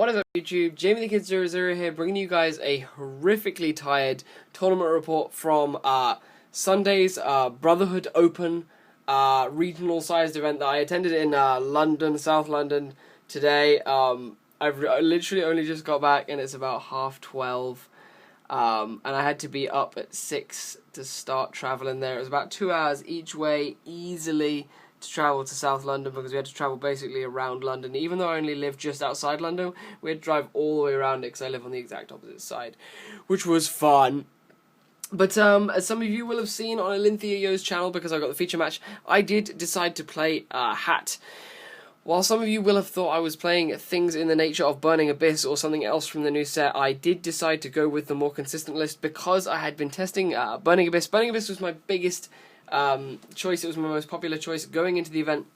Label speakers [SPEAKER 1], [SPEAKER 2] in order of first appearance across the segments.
[SPEAKER 1] What is up, YouTube? Jamie the Kid 00 here, bringing you guys a horrifically tired tournament report from Sunday's Brotherhood Open regional sized event that I attended in London, South London today. I literally only just got back and it's about 12:30, and I had to be up at 6 to start travelling there. It was about 2 hours each way, easily, to travel to South London, because we had to travel basically around London. Even though I only live just outside London, we had to drive all the way around it because I live on the exact opposite side, which was fun. But as some of you will have seen on Olympia Yo's channel, because I got the feature match, I did decide to play H.A.T. While some of you will have thought I was playing things in the nature of Burning Abyss or something else from the new set, I did decide to go with the more consistent list because I had been testing Burning Abyss. Burning Abyss was my biggest choice. It was my most popular choice going into the event,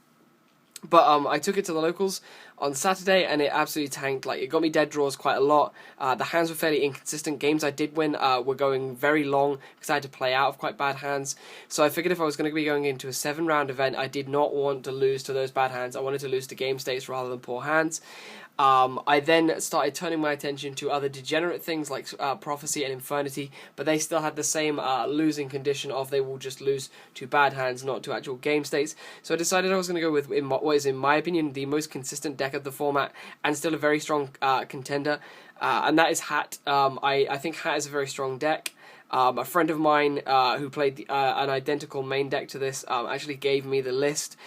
[SPEAKER 1] but I took it to the locals on Saturday and it absolutely tanked. Like, it got me dead draws quite a lot. The hands were fairly inconsistent. Games I did win were going very long because I had to play out of quite bad hands. So I figured if I was going to be going into a 7-round event, I did not want to lose to those bad hands. I wanted to lose to game states rather than poor hands. I then started turning my attention to other degenerate things like Prophecy and Infernity, but they still had the same losing condition of they will just lose to bad hands, not to actual game states. So I decided I was going to go with what is, in my opinion, the most consistent deck of the format and still a very strong contender, and that is H.A.T. I think H.A.T. is a very strong deck. A friend of mine who played an identical main deck to this actually gave me the list.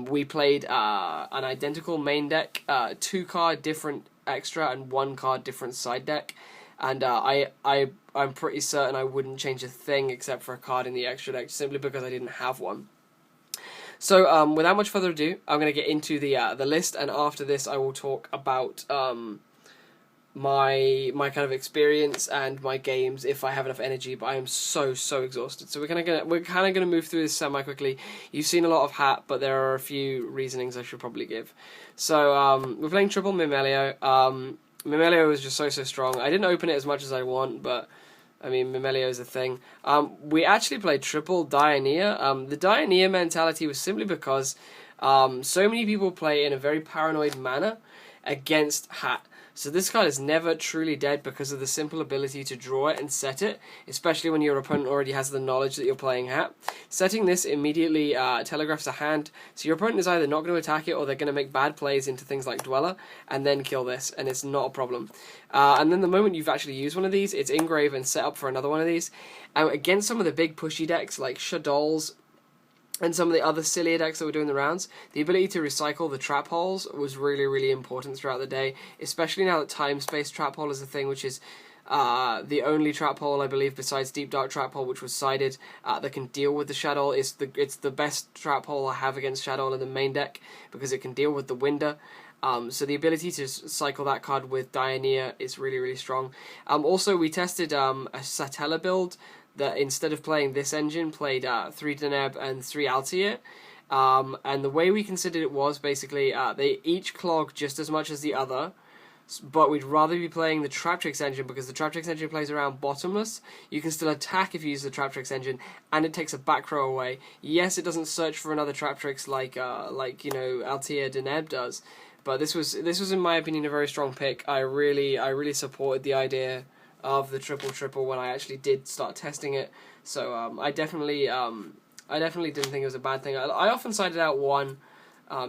[SPEAKER 1] We played an identical main deck, 2-card different extra and 1-card different side deck, and I'm pretty certain I wouldn't change a thing except for a card in the extra deck, simply because I didn't have one. So without much further ado, I'm going to get into the list, and after this I will talk about my kind of experience and my games if I have enough energy, but I am so exhausted. So we're kind of gonna move through this semi quickly. You've seen a lot of H.A.T, but there are a few reasonings I should probably give. So we're playing triple Mimelio. Mimelio is just so strong. I didn't open it as much as I want, but I mean, Mimelio is a thing. We actually played triple Dioneer. The Dioneer mentality was simply because so many people play in a very paranoid manner against H.A.T. So this card is never truly dead because of the simple ability to draw it and set it, especially when your opponent already has the knowledge that you're playing H.A.T. Setting this immediately telegraphs a hand, so your opponent is either not going to attack it or they're going to make bad plays into things like Dweller and then kill this, and it's not a problem. And then the moment you've actually used one of these, it's engrave and set up for another one of these. Against some of the big pushy decks like Shadol's and some of the other sillier decks that were doing the rounds, the ability to recycle the trap holes was really important throughout the day, especially now that time-space trap hole is a thing, which is the only trap hole, I believe, besides Deep Dark Trap Hole, which was sided, that can deal with the Shadow. It's the best trap hole I have against Shadow in the main deck, because it can deal with the Winder. So the ability to cycle that card with Dioneer is really strong. Also, we tested a Satella build that, instead of playing this engine, played 3 Deneb and 3 Altair. And the way we considered it was basically they each clog just as much as the other, but we'd rather be playing the Traptrix engine because the Traptrix engine plays around bottomless. You can still attack if you use the Traptrix engine, and it takes a back row away. Yes, it doesn't search for another Traptrix like you know, Altair Deneb does, but this was in my opinion a very strong pick. I really supported the idea of the triple when I actually did start testing it. So I definitely didn't think it was a bad thing. I often sided out 1,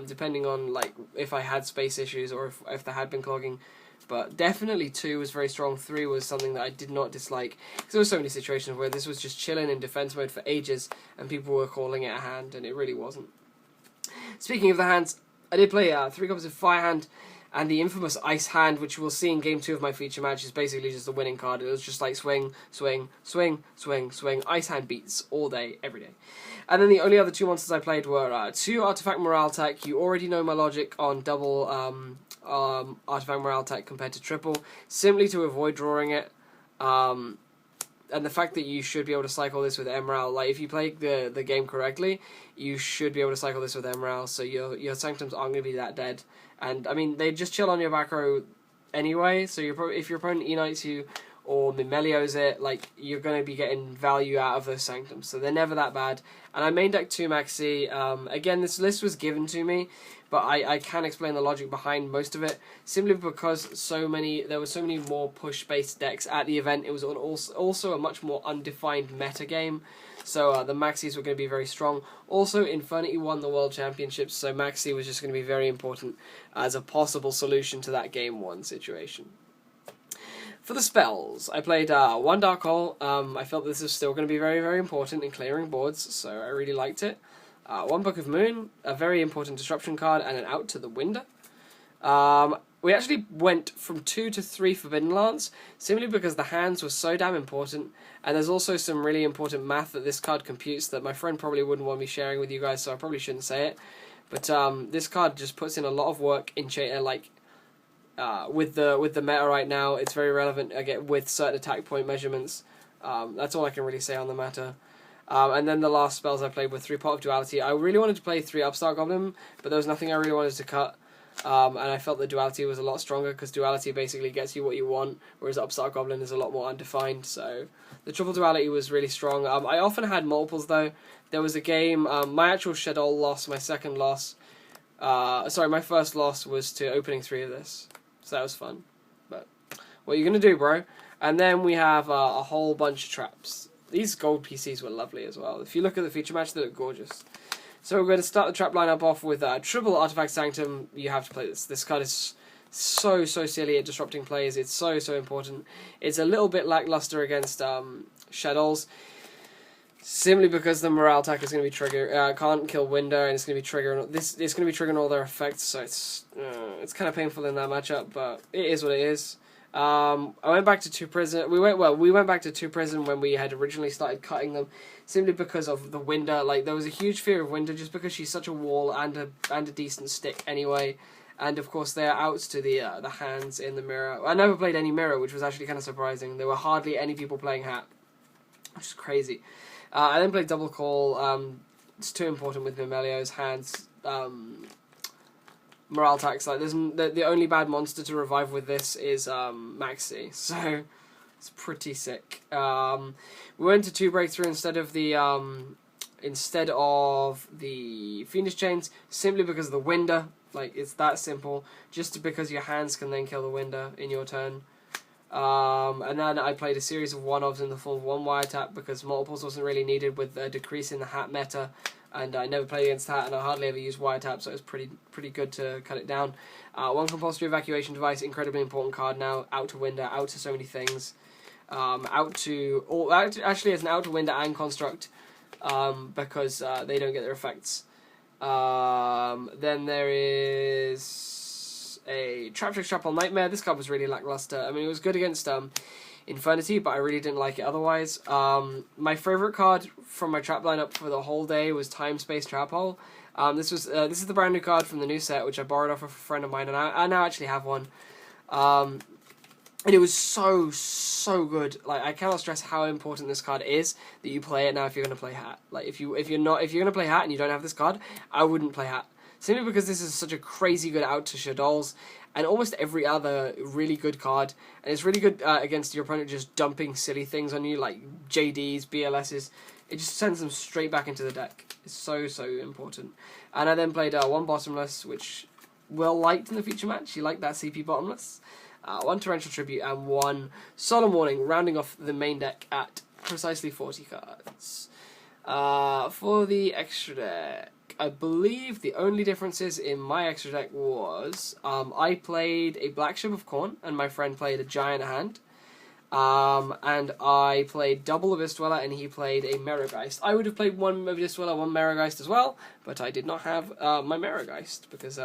[SPEAKER 1] depending on like if I had space issues or if there had been clogging. But definitely 2 was very strong. 3 was something that I did not dislike, because there were so many situations where this was just chilling in defense mode for ages and people were calling it a hand, and it really wasn't. Speaking of the hands, I did play 3 copies of Fire Hand, and the infamous Ice Hand, which you will see in Game 2 of my feature match, is basically just the winning card. It was just like swing, Ice Hand beats all day, every day. And then the only other 2 monsters I played were 2 Artifact Morale Tech. You already know my logic on double Artifact Morale Tech compared to triple, simply to avoid drawing it. And the fact that you should be able to cycle this with Emerald, like if you play the game correctly, you should be able to cycle this with Emerald, so your Sanctums aren't going to be that dead. And I mean, they just chill on your back row anyway, so if your opponent E-Knights you or Mimelios it, like, you're going to be getting value out of those Sanctums, so they're never that bad. And I main deck 2 Maxi. Again, this list was given to me but I can explain the logic behind most of it, simply because there were so many more push-based decks at the event. It was also a much more undefined meta game, so the Maxis were going to be very strong. Also, Infernity won the World Championships, so Maxi was just going to be very important as a possible solution to that Game 1 situation. For the spells, I played one Dark Hole. I felt this was still going to be very, very important in clearing boards, so I really liked it. One Book of Moon, a very important disruption card, and an Out to the Window. We actually went from 2 to 3 Forbidden Lance, simply because the hands were so damn important, and there's also some really important math that this card computes that my friend probably wouldn't want me sharing with you guys, so I probably shouldn't say it. But this card just puts in a lot of work in with the meta right now. It's very relevant again with certain attack point measurements. That's all I can really say on the matter. And then the last spells I played were 3 Pot of Duality. I really wanted to play 3 Upstart Goblin, but there was nothing I really wanted to cut. And I felt that Duality was a lot stronger, because Duality basically gets you what you want, whereas Upstart Goblin is a lot more undefined. So the Triple Duality was really strong. I often had multiples though. There was a game, my actual Shadow loss, my second loss, my first loss was to opening 3 of this. So that was fun. But what are you going to do, bro? And then we have a whole bunch of traps. These gold PCs were lovely as well. If you look at the feature match, they look gorgeous. So we're going to start the trap lineup off with Triple Artifact Sanctum. You have to play this. This card is so silly at disrupting plays. It's so important. It's a little bit lackluster against Shadows, simply because the Morale Attack is going to be can't kill Window, and it's going to be triggering this. It's going to be triggering all their effects. So it's kind of painful in that matchup, but it is what it is. I went back to 2 Prison. We went back to 2 Prison when we had originally started cutting them, simply because of the Window. Like, there was a huge fear of Window just because she's such a wall and a decent stick anyway. And of course, there are outs to the hands in the mirror. I never played any mirror, which was actually kind of surprising. There were hardly any people playing Hat, which is crazy. I then played Double Call. It's too important with Mimelio's hands. Morale attacks, like the only bad monster to revive with this is Maxi, so it's pretty sick. We went to 2 Breakthrough instead of the Fiendish Chains, simply because of the Window. Like, it's that simple. Just because your hands can then kill the Window in your turn. And then I played a series of 1-ofs in the form of 1 Wiretap, because multiples wasn't really needed with a decrease in the Hat meta. And I never played against Hat, and I hardly ever used Wiretap, so it was pretty good to cut it down. 1 Compulsory Evacuation Device, incredibly important card now. Out to Window, out to so many things. Actually, it's an out to Window and Construct, because they don't get their effects. Then there is a Traptrix Trapple Nightmare. This card was really lackluster. I mean, it was good against Infernity, but I really didn't like it otherwise. My favourite card from my trap lineup for the whole day was Time Space Trap Hole. This is the brand new card from the new set, which I borrowed off of a friend of mine, and I now actually have one. And it was so good. Like, I cannot stress how important this card is, that you play it now if you're going to play Hat. Like, if you're going to play Hat and you don't have this card, I wouldn't play Hat. Simply because this is such a crazy good out to Shadows and almost every other really good card. And it's really good against your opponent just dumping silly things on you, like JDs, BLSs. It just sends them straight back into the deck. It's so important. And I then played 1 Bottomless, which Will liked in the feature match. He liked that CP Bottomless. 1 Torrential Tribute and 1 Solemn Warning, rounding off the main deck at precisely 40 cards. For the extra deck, I believe the only differences in my extra deck was I played a Black Ship of Khorne and my friend played a Giant Hand. And I played double Abyss Dweller and he played a Merrogeist. I would have played 1 Abyss Dweller, 1 Merrogeist as well, but I did not have my Merrogeist because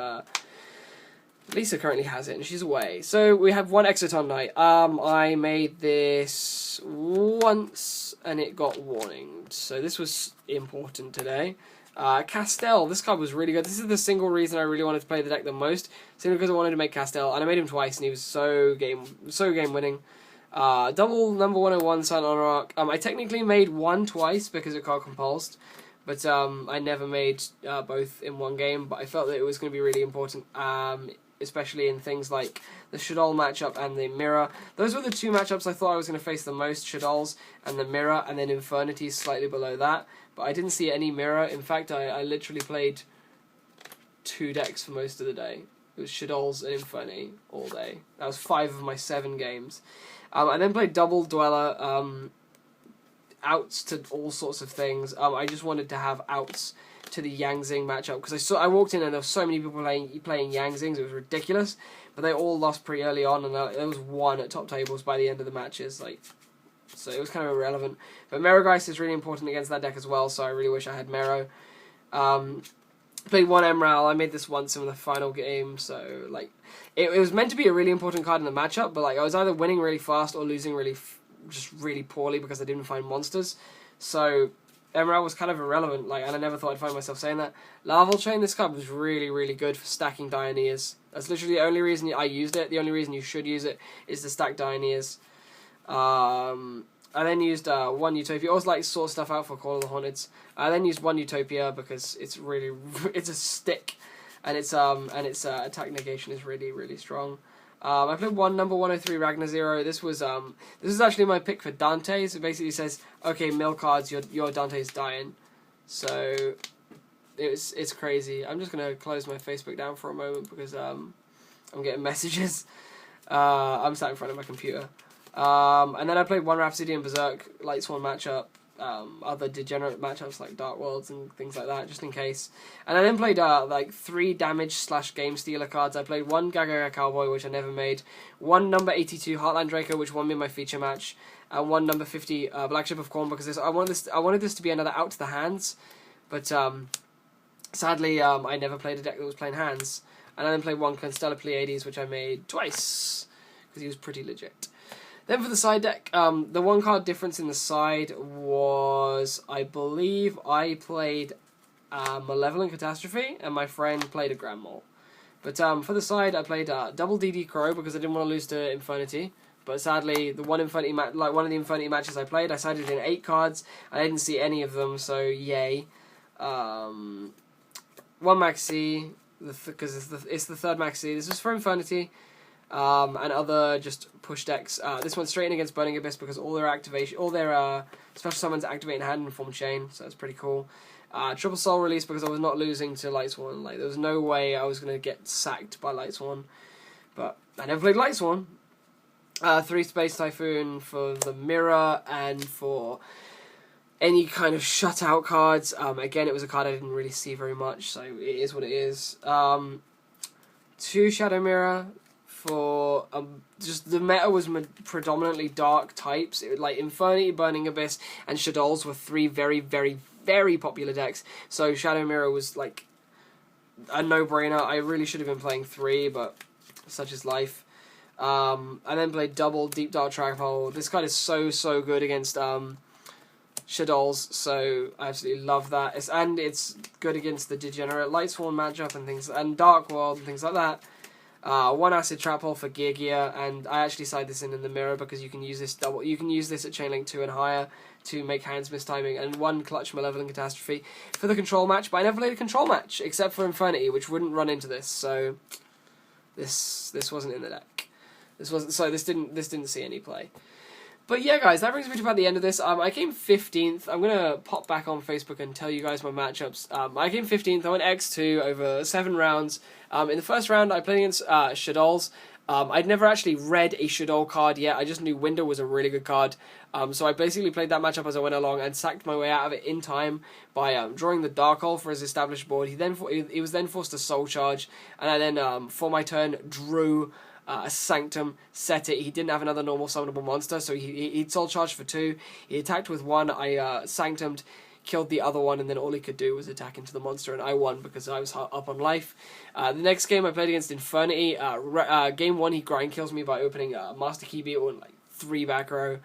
[SPEAKER 1] Lisa currently has it and she's away. So we have 1 Exciton Knight. I made this once and it got warninged, so this was important today. Castell, this card was really good. This is the single reason I really wanted to play the deck the most, simply because I wanted to make Castell, and I made him twice, and he was so game winning. Double number 101 Silent Honor Arc. I technically made 1 twice because it got compulsed, but I never made both in 1 game. But I felt that it was going to be really important, especially in things like the Shadol matchup and the Mirror. Those were the 2 matchups I thought I was going to face the most: Shadols and the Mirror, and then Infernity slightly below that. But I didn't see any Mirror. In fact, I literally played 2 decks for most of the day. It was Shadows and Infernity all day. That was 5 of my 7 games. I then played Double Dweller, outs to all sorts of things. I just wanted to have outs to the Yangzing matchup, because I walked in and there were so many people playing Yangzings, it was ridiculous, but they all lost pretty early on, and there was 1 at top tables by the end of the matches, so it was kind of irrelevant. But Merogeist is really important against that deck as well, so I really wish I had Mero. Played 1 Emerald. I made this once in the final game, so it was meant to be a really important card in the matchup, but I was either winning really fast or losing just really poorly because I didn't find monsters. So Emerald was kind of irrelevant, and I never thought I'd find myself saying that. Larval Chain, this card was really, really good for stacking Dioneers. That's literally the only reason I used it. The only reason you should use it is to stack Dioneers. I then used 1 Utopia. I always sort stuff out for Call of the Haunted. I then used 1 Utopia because it's really it's a stick, and its attack negation is really, really strong. I played number 103 Ragnar Zero. This was actually my pick for Dante. So it basically says, okay, mill cards, your Dante's dying. So it's crazy. I'm just gonna close my Facebook down for a moment because I'm getting messages. I'm sat in front of my computer. And then I played 1 Rhapsody and Berserk Lightsworn matchup, other degenerate matchups like Dark Worlds and things like that, just in case. And I then played 3 damage / game stealer cards. I played 1 Gagaga Cowboy, which I never made, 1 number 82 Heartland Draco, which won me my feature match, and 1 number 50 Black Ship of Corn, because I wanted this to be another out to the hands, but sadly I never played a deck that was playing hands. And I then played 1 Constellar Pleiades, which I made twice because he was pretty legit. Then for the side deck, the 1 card difference in the side was, I believe, I played Malevolent Catastrophe, and my friend played a Grand Mole. But for the side, I played double DD Crow because I didn't want to lose to Infernity. But sadly, the one Infernity one of the Infernity matches I played, I sided in 8 cards, and I didn't see any of them, so yay. 1 Maxi, because it's the 3rd Maxi. This was for Infernity. And other just push decks. This one's straight in against Burning Abyss because all their special summons activate in Hand and form Chain, so that's pretty cool. Triple Soul Release because I was not losing to Lightsworn. There was no way I was going to get sacked by Lightsworn, but I never played Lightsworn. 3 Space Typhoon for the mirror and for any kind of shutout cards. Again, it was a card I didn't really see very much, so it is what it is. 2 Shadow Mirror for just the meta was predominantly dark types. Infernity, Burning Abyss, and Shadows were 3 very, very, very popular decks. So Shadow Mirror was a no-brainer. I really should have been playing 3, but such is life. I then played double Deep Dark Trackhole. This card is so good against Shadows, so I absolutely love that. It's good against the degenerate Lightsworn matchup and Dark World and things like that. 1 Acid Trap Hole for Gear, and I actually side this in the mirror because you can use this You can use this at Chainlink 2 and higher to make hands miss timing, and 1 Clutch Malevolent Catastrophe for the control match. But I never played a control match except for Infernity, which wouldn't run into this. So this wasn't in the deck. This didn't see any play. But yeah, guys, that brings me to about the end of this. I came 15th. I'm going to pop back on Facebook and tell you guys my matchups. I came 15th. I went X2 over 7 rounds. In the first round, I played against Shadows. I'd never actually read a Shadow card yet. I just knew Window was a really good card. So I basically played that matchup as I went along and sacked my way out of it in time by drawing the Dark Hole for his established board. He was then forced to Soul Charge, and I then, for my turn, drew a Sanctum, set it. He didn't have another normal summonable monster, so he'd Soul Charged for 2. He attacked with 1. I Sanctumed, killed the other one, and then all he could do was attack into the monster, and I won because I was up on life. The next game I played against Infernity. Game 1, he grind kills me by opening Master Key Beetle and 3 back row.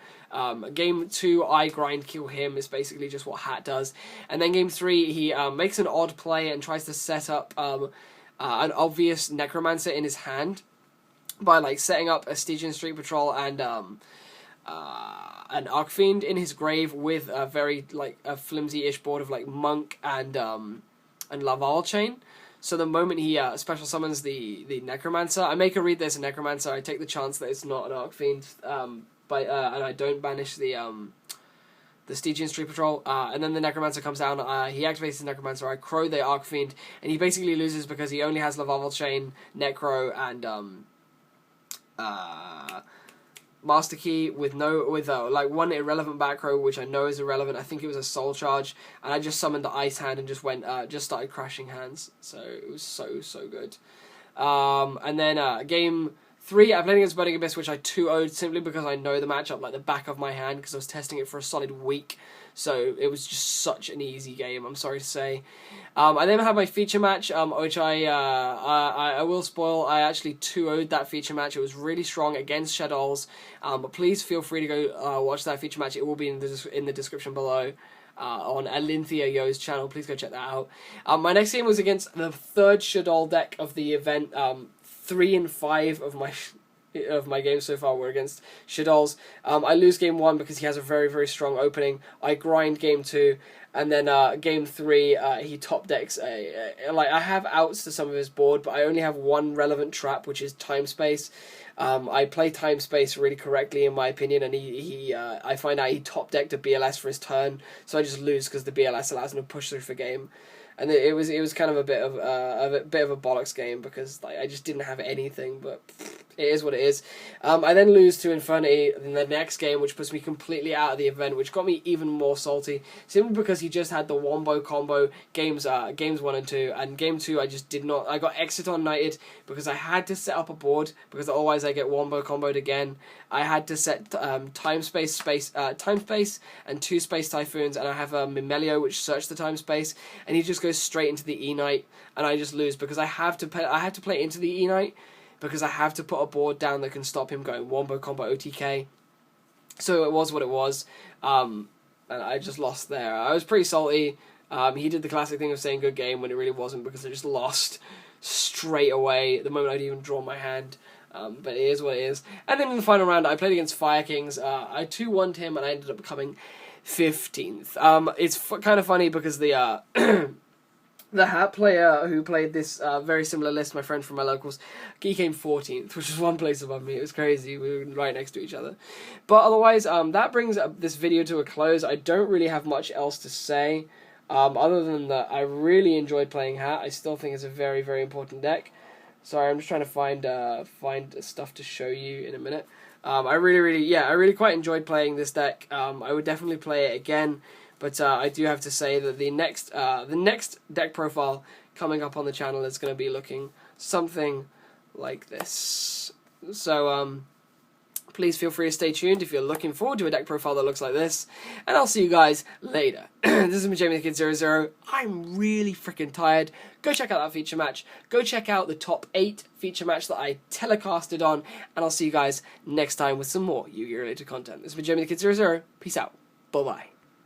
[SPEAKER 1] Game 2, I grind kill him. It's basically just what Hat does. And then game 3, he makes an odd play and tries to set up an obvious Necromancer in his hand by setting up a Stygian Street Patrol and an Archfiend in his grave with a very a flimsy-ish board of Monk and Laval Chain. So the moment he special summons the Necromancer, I make her read there's a Necromancer. I take the chance that it's not an Archfiend, and I don't banish the the Stygian Street Patrol, and then the Necromancer comes down, he activates the Necromancer, I crow the Archfiend, and he basically loses because he only has Lavalval Chain, Necro, and Master Key with like one irrelevant back row, which I know is irrelevant. I think it was a Soul Charge, and I just summoned the Ice Hand and just just started crashing hands. So it was so good. And then game 3, I played against Burning Abyss, which I 2-0'd simply because I know the matchup like the back of my hand because I was testing it for a solid week. So it was just such an easy game, I'm sorry to say. I then had my feature match, which I will spoil. I actually 2-0'd that feature match. It was really strong against Shadows. But please feel free to go watch that feature match. It will be in the description below. On Alinthia Yo's channel, please go check that out. My next game was against the third Shadow deck of the event. 3 and 5 of my games so far were against Shadows. I lose game 1 because he has a very strong opening. I grind game 2, and then game 3 he top decks like I have outs to some of his board, but I only have one relevant trap, which is Time Space. I play Time Space really correctly in my opinion, and I find out he top decked a BLS for his turn, so I just lose because the BLS allows him to push through for game. And it was kind of a bit of a bollocks game because like I just didn't have anything, but it is what it is. I then lose to Infernity in the next game, which puts me completely out of the event, which got me even more salty, simply because he just had the wombo combo games 1 and 2, and game 2 I just did not. I got Exciton Knighted because I had to set up a board because otherwise I get wombo comboed again. I had to set time space, and 2 Space Typhoons, and I have a Mimelio which search the time space, and he just goes straight into the E-Knight, and I just lose because I have to play into the E-Knight because I have to put a board down that can stop him going wombo combo OTK. So it was what it was, and I just lost there. I was pretty salty. He did the classic thing of saying good game when it really wasn't because I just lost straight away the moment I'd even drawn my hand. But it is what it is. And then in the final round, I played against Fire Kings. I 2-1'd him, and I ended up becoming 15th. It's kind of funny because the the Hat player who played this very similar list, my friend from my locals, he came 14th, which is one place above me. It was crazy. We were right next to each other. But otherwise, that brings this video to a close. I don't really have much else to say, other than that I really enjoyed playing Hat. I still think it's a very important deck. Sorry, I'm just trying to find stuff to show you in a minute. I really quite enjoyed playing this deck. I would definitely play it again, but I do have to say that the next deck profile coming up on the channel is going to be looking something like this. So please feel free to stay tuned if you're looking forward to a deck profile that looks like this, and I'll see you guys later. This is Jamie the Kid 00. I'm really freaking tired. Go check out that feature match. Go check out the top 8 feature match that I telecasted on, and I'll see you guys next time with some more Yu-Gi-Oh! Related content. This is Jamie the Kid 00. Peace out. Bye-bye.